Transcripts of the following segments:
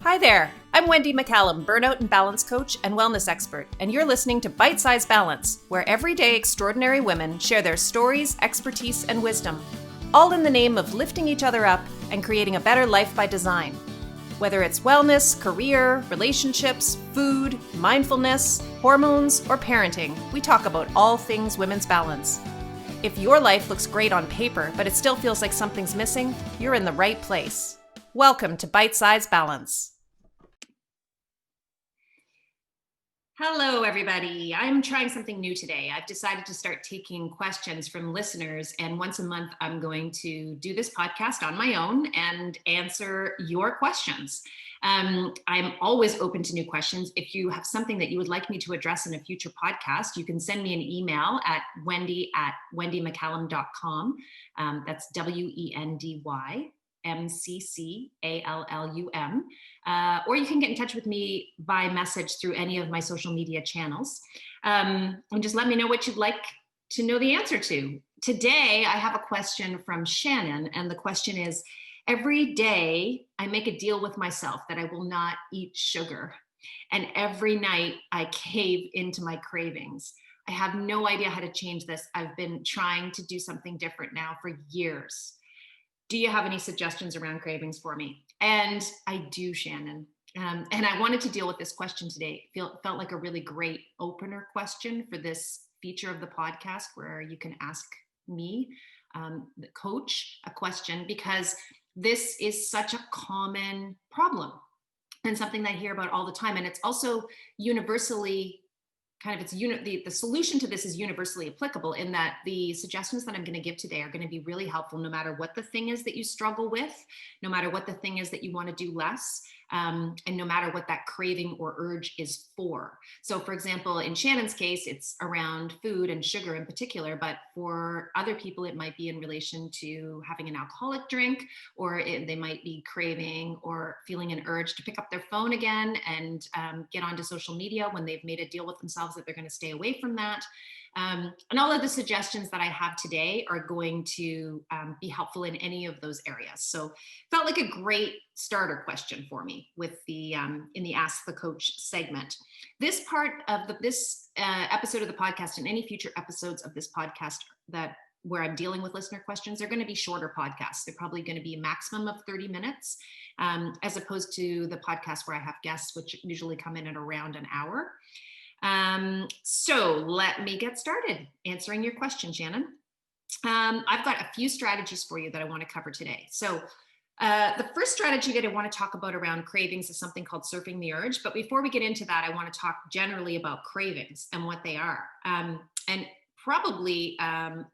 Hi there, I'm Wendy McCallum, Burnout and Balance Coach and Wellness Expert, and you're listening to Bite Size Balance, where everyday extraordinary women share their stories, expertise, and wisdom, all in the name of lifting each other up and creating a better life by design. Whether it's wellness, career, relationships, food, mindfulness, hormones, or parenting, we talk about all things women's balance. If your life looks great on paper, but it still feels like something's missing, you're in the right place. Welcome to Bite Size Balance. Hello, everybody. I'm trying something new today. I've decided to start taking questions from listeners, and once a month, I'm going to do this podcast on my own and answer your questions. I'm always open to new questions. If you have something that you would like me to address in a future podcast, you can send me an email at wendy@wendymccallum.com. That's WENDYMCCALLUM. Or you can get in touch with me by message through any of my social media channels. And just let me know what you'd like to know the answer to. Today, I have a question from Shannon, and the question is, every day I make a deal with myself that I will not eat sugar. And every night I cave into my cravings. I have no idea how to change this. I've been trying to do something different now for years. Do you have any suggestions around cravings for me? And I do, Shannon. And I wanted to deal with this question today. Felt like a really great opener question for this feature of the podcast where you can ask me, the coach, a question, because this is such a common problem and something that I hear about all the time. And it's also universally the solution to this is universally applicable in that the suggestions that I'm going to give today are going to be really helpful no matter what the thing is that you struggle with, no matter what the thing is that you want to do less, and no matter what that craving or urge is for. So for example, in Shannon's case, it's around food and sugar in particular, but for other people, it might be in relation to having an alcoholic drink, or they might be craving or feeling an urge to pick up their phone again and get onto social media when they've made a deal with themselves that they're going to stay away from that. And all of the suggestions that I have today are going to be helpful in any of those areas. So felt like a great starter question for me with the in the Ask the Coach segment. This part of this episode of the podcast and any future episodes of this podcast where I'm dealing with listener questions are going to be shorter podcasts. They're probably going to be a maximum of 30 minutes, as opposed to the podcast where I have guests, which usually come in at around an hour. So let me get started answering your question, Shannon. I've got a few strategies for you that I want to cover today. So the first strategy that I want to talk about around cravings is something called surfing the urge. But before we get into that, I want to talk generally about cravings and what they are. And probably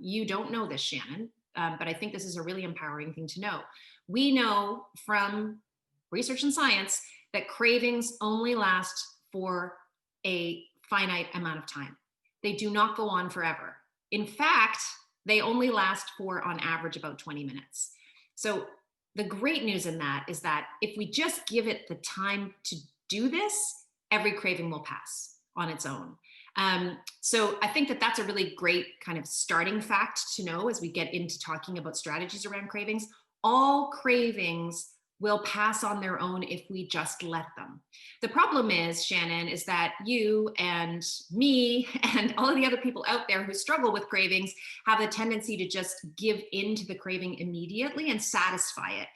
you don't know this, Shannon, but I think this is a really empowering thing to know. We know from research and science that cravings only last for a finite amount of time. They do not go on forever. In fact, they only last for, on average, about 20 minutes. So the great news in that is that if we just give it the time to do this, every craving will pass on its own. So I think that that's a really great kind of starting fact to know as we get into talking about strategies around cravings. All cravings will pass on their own if we just let them. The problem is, Shannon, is that you and me and all of the other people out there who struggle with cravings have a tendency to just give in to the craving immediately and satisfy it.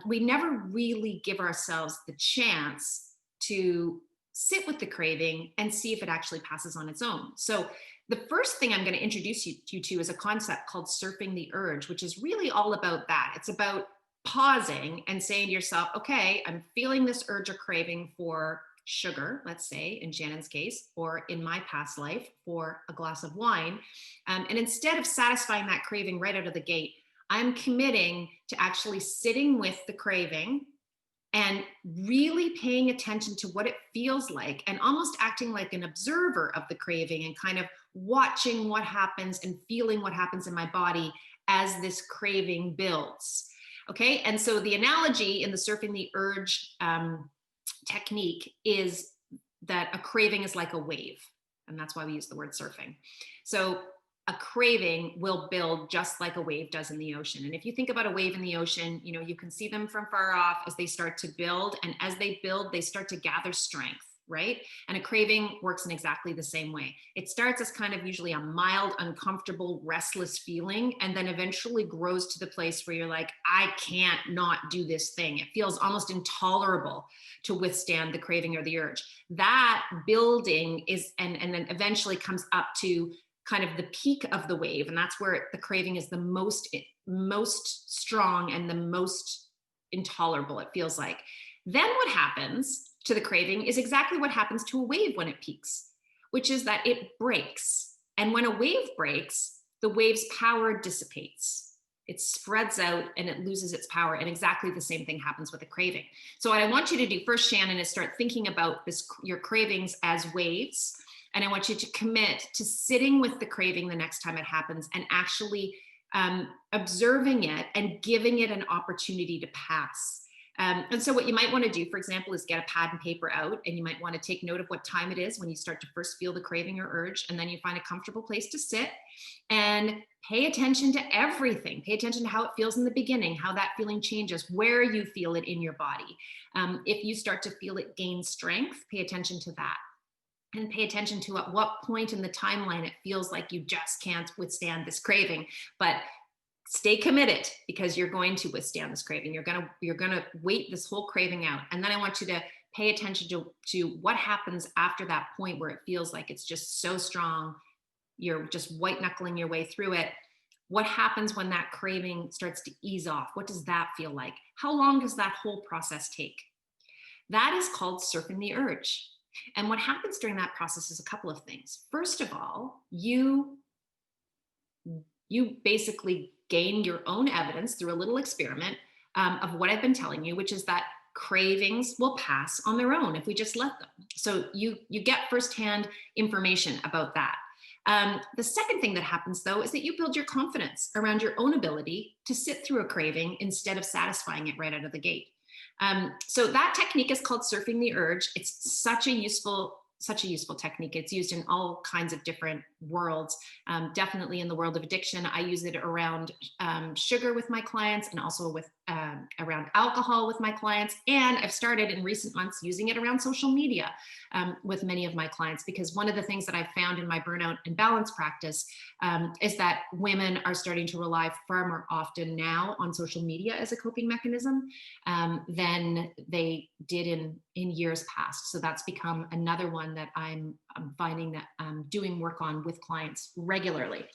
We never really give ourselves the chance to sit with the craving and see if it actually passes on its own. So the first thing I'm going to introduce you to is a concept called surfing the urge, which is really all about that. It's about pausing and saying to yourself, okay, I'm feeling this urge or craving for sugar, let's say in Shannon's case, or in my past life for a glass of wine. And instead of satisfying that craving right out of the gate, I'm committing to actually sitting with the craving and really paying attention to what it feels like and almost acting like an observer of the craving and kind of watching what happens and feeling what happens in my body as this craving builds. Okay, and so the analogy in the surfing the urge technique is that a craving is like a wave, and that's why we use the word surfing. So a craving will build just like a wave does in the ocean. And if you think about a wave in the ocean, you can see them from far off as they start to build. And as they build, they start to gather strength, right? And a craving works in exactly the same way. It starts as kind of usually a mild, uncomfortable, restless feeling, and then eventually grows to the place where you're like, I can't not do this thing. It feels almost intolerable to withstand the craving or the urge. That building is, and then eventually comes up to kind of the peak of the wave, and that's where the craving is the most strong and the most intolerable, it feels like. Then what happens to the craving is exactly what happens to a wave when it peaks, which is that it breaks. And when a wave breaks, the wave's power dissipates. It spreads out and it loses its power. And exactly the same thing happens with a craving. So what I want you to do first, Shannon, is start thinking about your cravings as waves. And I want you to commit to sitting with the craving the next time it happens and actually observing it and giving it an opportunity to pass. And so what you might want to do, for example, is get a pad and paper out, and you might want to take note of what time it is when you start to first feel the craving or urge, and then you find a comfortable place to sit and pay attention to everything. Pay attention to how it feels in the beginning, how that feeling changes, where you feel it in your body. If you start to feel it gain strength, pay attention to that. And pay attention to at what point in the timeline it feels like you just can't withstand this craving. But stay committed, because you're going to withstand this craving. You're gonna wait this whole craving out. And then I want you to pay attention to what happens after that point where it feels like it's just so strong. You're just white knuckling your way through it. What happens when that craving starts to ease off? What does that feel like? How long does that whole process take? That is called surfing the urge. And what happens during that process is a couple of things. First of all, you basically gain your own evidence through a little experiment of what I've been telling you, which is that cravings will pass on their own if we just let them. So you get firsthand information about that. The second thing that happens, though, is that you build your confidence around your own ability to sit through a craving instead of satisfying it right out of the gate. So that technique is called surfing the urge. It's such a useful technique. It's used in all kinds of different worlds. Definitely in the world of addiction, I use it around sugar with my clients, and also with around alcohol with my clients. And I've started in recent months using it around social media with many of my clients, because one of the things that I've found in my burnout and balance practice is that women are starting to rely far more often now on social media as a coping mechanism than they did in years past. So that's become another one that I'm finding that I'm doing work on with clients regularly.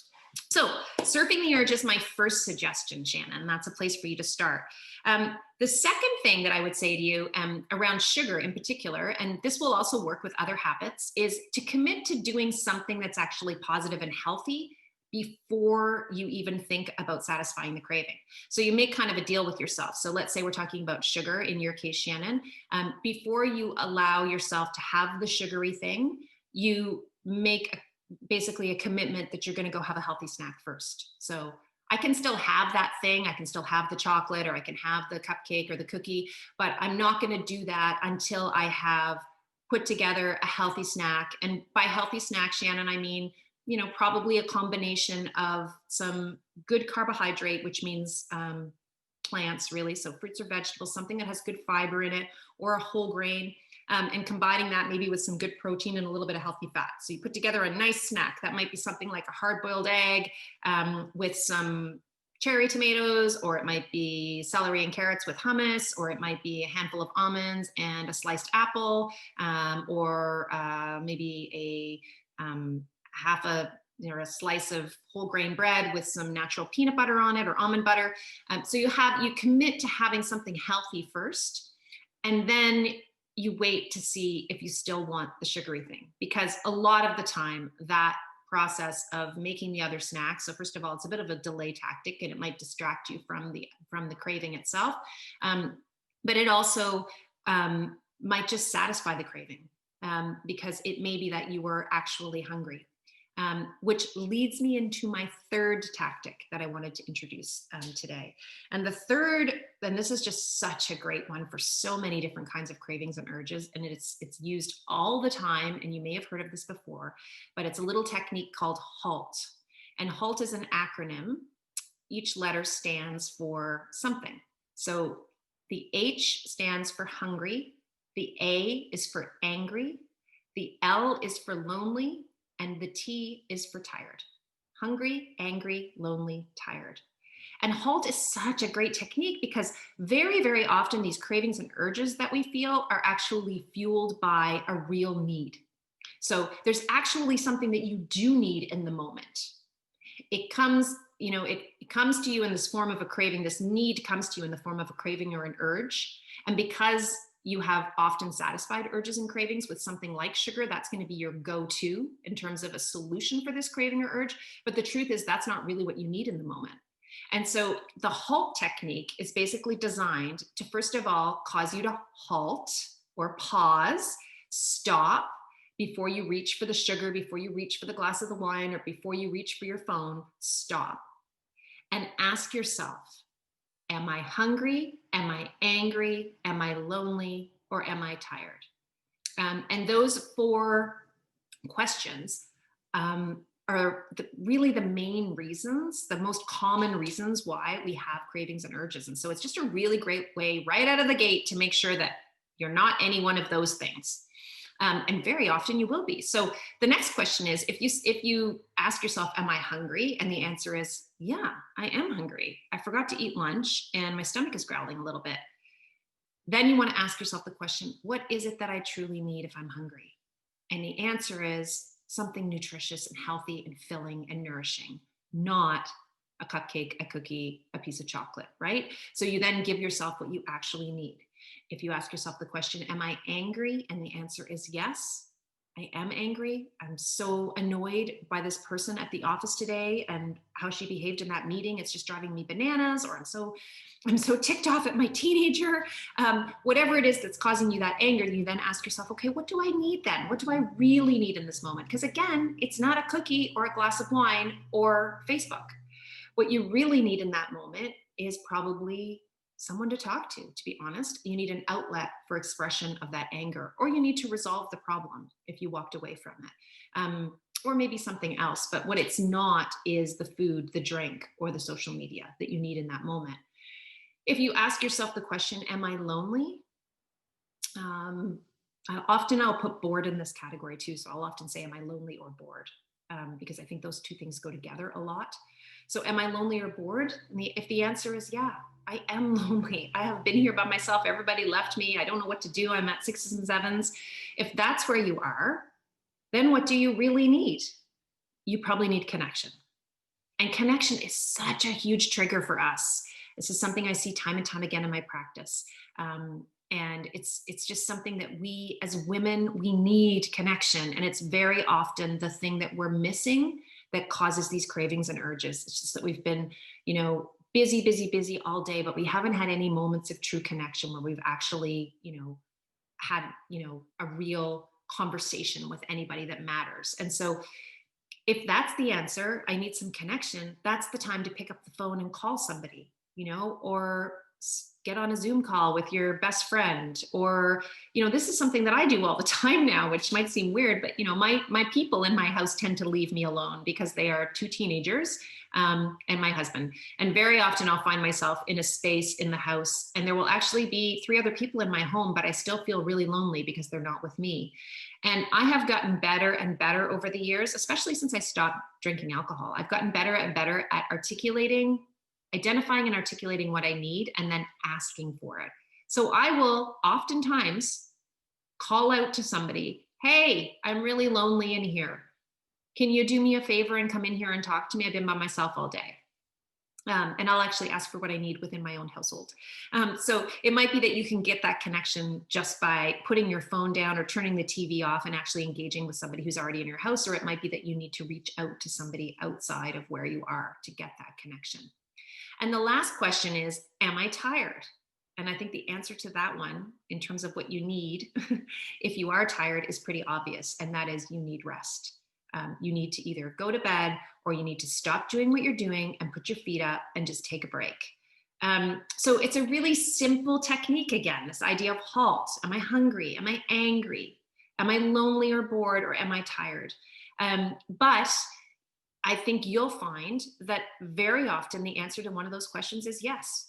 So surfing the urge is my first suggestion, Shannon. That's a place for you to start. The second thing that I would say to you around sugar in particular, and this will also work with other habits, is to commit to doing something that's actually positive and healthy before you even think about satisfying the craving. So you make kind of a deal with yourself. So let's say we're talking about sugar in your case, Shannon. Before you allow yourself to have the sugary thing, you make basically a commitment that you're going to go have a healthy snack first. So I can still have that thing. I can still have the chocolate, or I can have the cupcake or the cookie, but I'm not going to do that until I have put together a healthy snack. And by healthy snack, Shannon, I mean, probably a combination of some good carbohydrate, which means plants, really. So fruits or vegetables, something that has good fiber in it, or a whole grain. And combining that maybe with some good protein and a little bit of healthy fat. So you put together a nice snack. That might be something like a hard-boiled egg with some cherry tomatoes, or it might be celery and carrots with hummus, or it might be a handful of almonds and a sliced apple, or maybe a half a slice of whole grain bread with some natural peanut butter on it, or almond butter. So you commit to having something healthy first, and then you wait to see if you still want the sugary thing, because a lot of the time that process of making the other snack, so first of all, it's a bit of a delay tactic, and it might distract you from the craving itself, but it also might just satisfy the craving, because it may be that you were actually hungry. Which leads me into my third tactic that I wanted to introduce today. And the third, and this is just such a great one for so many different kinds of cravings and urges, and it's used all the time, and you may have heard of this before, but it's a little technique called HALT. And HALT is an acronym. Each letter stands for something. So the H stands for hungry, the A is for angry, the L is for lonely, and the T is for tired. Hungry, angry, lonely, tired. And HALT is such a great technique because very, very often these cravings and urges that we feel are actually fueled by a real need. So there's actually something that you do need in the moment. It comes, it comes to you in this form of a craving. This need comes to you in the form of a craving or an urge. And because you have often satisfied urges and cravings with something like sugar, that's going to be your go-to in terms of a solution for this craving or urge. But the truth is that's not really what you need in the moment. And so the HALT technique is basically designed to, first of all, cause you to halt or pause, stop before you reach for the sugar, before you reach for the glass of the wine, or before you reach for your phone. Stop and ask yourself, am I hungry? Am I angry? Am I lonely? Or am I tired? And those 4 questions are really the main reasons, the most common reasons why we have cravings and urges. And so it's just a really great way right out of the gate to make sure that you're not any one of those things. And very often you will be. So the next question is, if you ask yourself, am I hungry? And the answer is, yeah, I am hungry. I forgot to eat lunch and my stomach is growling a little bit. Then you want to ask yourself the question, what is it that I truly need if I'm hungry? And the answer is something nutritious and healthy and filling and nourishing, not a cupcake, a cookie, a piece of chocolate, right? So you then give yourself what you actually need. If you ask yourself the question, am I angry? And the answer is yes, I am angry. I'm so annoyed by this person at the office today and how she behaved in that meeting. It's just driving me bananas, or I'm so ticked off at my teenager. Whatever it is that's causing you that anger, you then ask yourself, okay, what do I need then? What do I really need in this moment? Because again, it's not a cookie or a glass of wine or Facebook. What you really need in that moment is probably someone to talk to be honest. You need an outlet for expression of that anger, or you need to resolve the problem if you walked away from it, or maybe something else. But what it's not is the food, the drink, or the social media that you need in that moment. If you ask yourself the question, am I lonely? Often I'll put bored in this category too. So I'll often say, am I lonely or bored? Because I think those 2 things go together a lot. So am I lonely or bored? And if the answer is yeah, I am lonely. I have been here by myself. Everybody left me. I don't know what to do. I'm at 6s and 7s. If that's where you are, then what do you really need? You probably need connection. And connection is such a huge trigger for us. This is something I see time and time again in my practice. And it's just something that we as women, we need connection. And it's very often the thing that we're missing that causes these cravings and urges. It's just that we've been, busy all day, but we haven't had any moments of true connection where we've actually, had, a real conversation with anybody that matters. And so if that's the answer, I need some connection, that's the time to pick up the phone and call somebody, or get on a Zoom call with your best friend. Or, this is something that I do all the time now, which might seem weird, but my people in my house tend to leave me alone because they are 2 teenagers and my husband. And very often I'll find myself in a space in the house and there will actually be 3 other people in my home, but I still feel really lonely because they're not with me. And I have gotten better and better over the years, especially since I stopped drinking alcohol. I've gotten better and better at identifying and articulating what I need and then asking for it. So I will oftentimes call out to somebody, hey, I'm really lonely in here. Can you do me a favor and come in here and talk to me? I've been by myself all day. And I'll actually ask for what I need within my own household. So it might be that you can get that connection just by putting your phone down or turning the TV off and actually engaging with somebody who's already in your house. Or it might be that you need to reach out to somebody outside of where you are to get that connection. And the last question is, am I tired? And I think the answer to that one, in terms of what you need, if you are tired, is pretty obvious. And that is, you need rest. You need to either go to bed or you need to stop doing what you're doing and put your feet up and just take a break. So it's a really simple technique again, this idea of halt. Am I hungry? Am I angry? Am I lonely or bored, or am I tired? But I think you'll find that very often the answer to one of those questions is yes.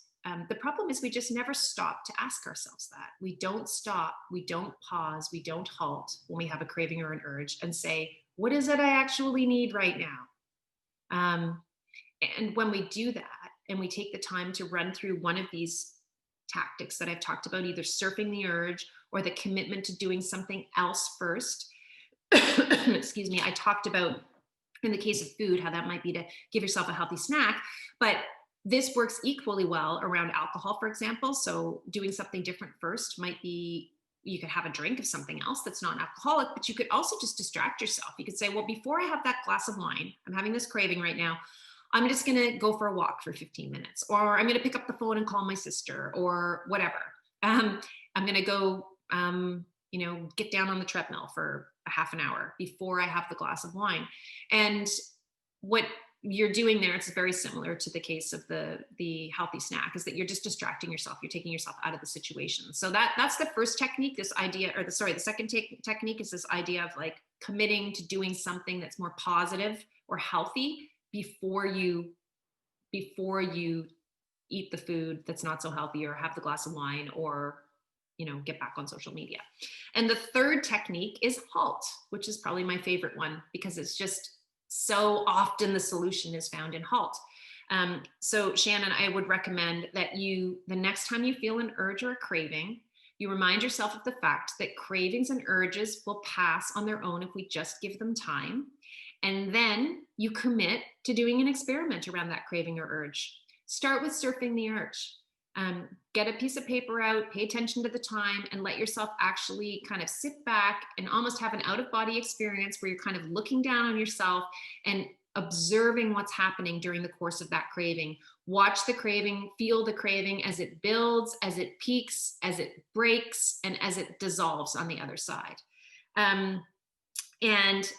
The problem is we just never stop to ask ourselves that. We don't stop, we don't pause, we don't halt when we have a craving or an urge and say, what is it I actually need right now? And when we do that and we take the time to run through one of these tactics that I've talked about, either surfing the urge or the commitment to doing something else first, excuse me, I talked about in the case of food, how that might be to give yourself a healthy snack, but this works equally well around alcohol, for example. So doing something different first might be, you could have a drink of something else that's non-alcoholic, but you could also just distract yourself. You could say, well, before I have that glass of wine, I'm having this craving right now, I'm just going to go for a walk for 15 minutes, or I'm going to pick up the phone and call my sister, or whatever. I'm going to go, get down on the treadmill for a half an hour before I have the glass of wine. And what you're doing there, it's very similar to the case of the healthy snack, is that you're just distracting yourself. You're taking yourself out of the situation. So that's the first technique, this idea, or the second technique is this idea of like committing to doing something that's more positive or healthy before you eat the food that's not so healthy, or have the glass of wine, or get back on social media. And the third technique is halt, which is probably my favorite one, because it's just so often the solution is found in halt. So Shannon, I would recommend that the next time you feel an urge or a craving, you remind yourself of the fact that cravings and urges will pass on their own if we just give them time. And then you commit to doing an experiment around that craving or urge. Start with surfing the urge. Get a piece of paper out, pay attention to the time, and let yourself actually kind of sit back and almost have an out-of-body experience where you're kind of looking down on yourself and observing what's happening during the course of that craving. Watch the craving, feel the craving as it builds, as it peaks, as it breaks, and as it dissolves on the other side. And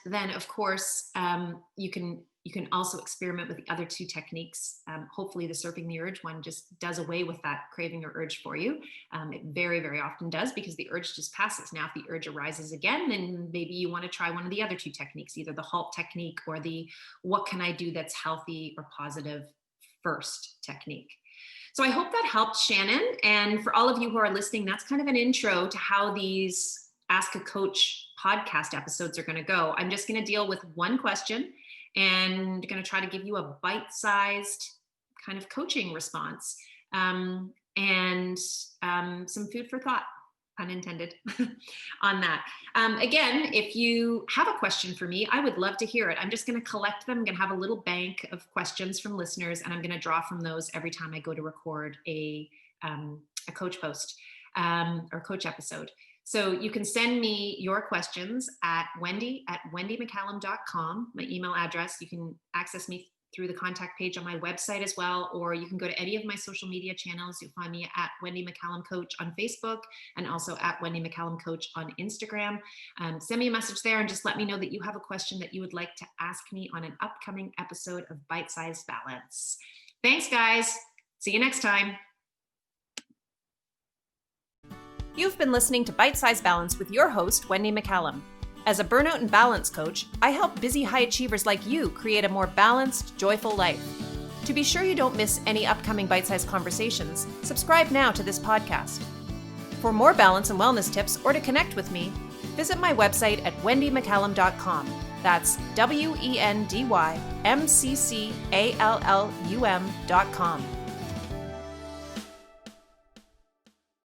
then, of course, you can also experiment with the other two techniques. Hopefully the surfing the urge one just does away with that craving or urge for you. It very, very often does, because the urge just passes. Now, if the urge arises again, then maybe you want to try one of the other two techniques, either the halt technique or the what can I do that's healthy or positive first technique. So I hope that helped, Shannon. And for all of you who are listening, that's kind of an intro to how these Ask a Coach podcast episodes are going to go. I'm just going to deal with one question and going to try to give you a bite-sized kind of coaching response, and some food for thought, unintended, on that. Again, if you have a question for me, I would love to hear it. I'm just going to collect them. I'm going to have a little bank of questions from listeners, and I'm going to draw from those every time I go to record a coach post or coach episode. So you can send me your questions at wendy@wendymccallum.com, my email address. You can access me through the contact page on my website as well, or you can go to any of my social media channels. You'll find me at Wendy McCallum Coach on Facebook, and also at Wendy McCallum Coach on Instagram. Send me a message there and just let me know that you have a question that you would like to ask me on an upcoming episode of Bite Size Balance. Thanks, guys. See you next time. You've been listening to Bite Size Balance with your host, Wendy McCallum. As a burnout and balance coach, I help busy high achievers like you create a more balanced, joyful life. To be sure you don't miss any upcoming Bite Size conversations, subscribe now to this podcast. For more balance and wellness tips, or to connect with me, visit my website at wendymccallum.com. That's WENDYMCCALLUM.com.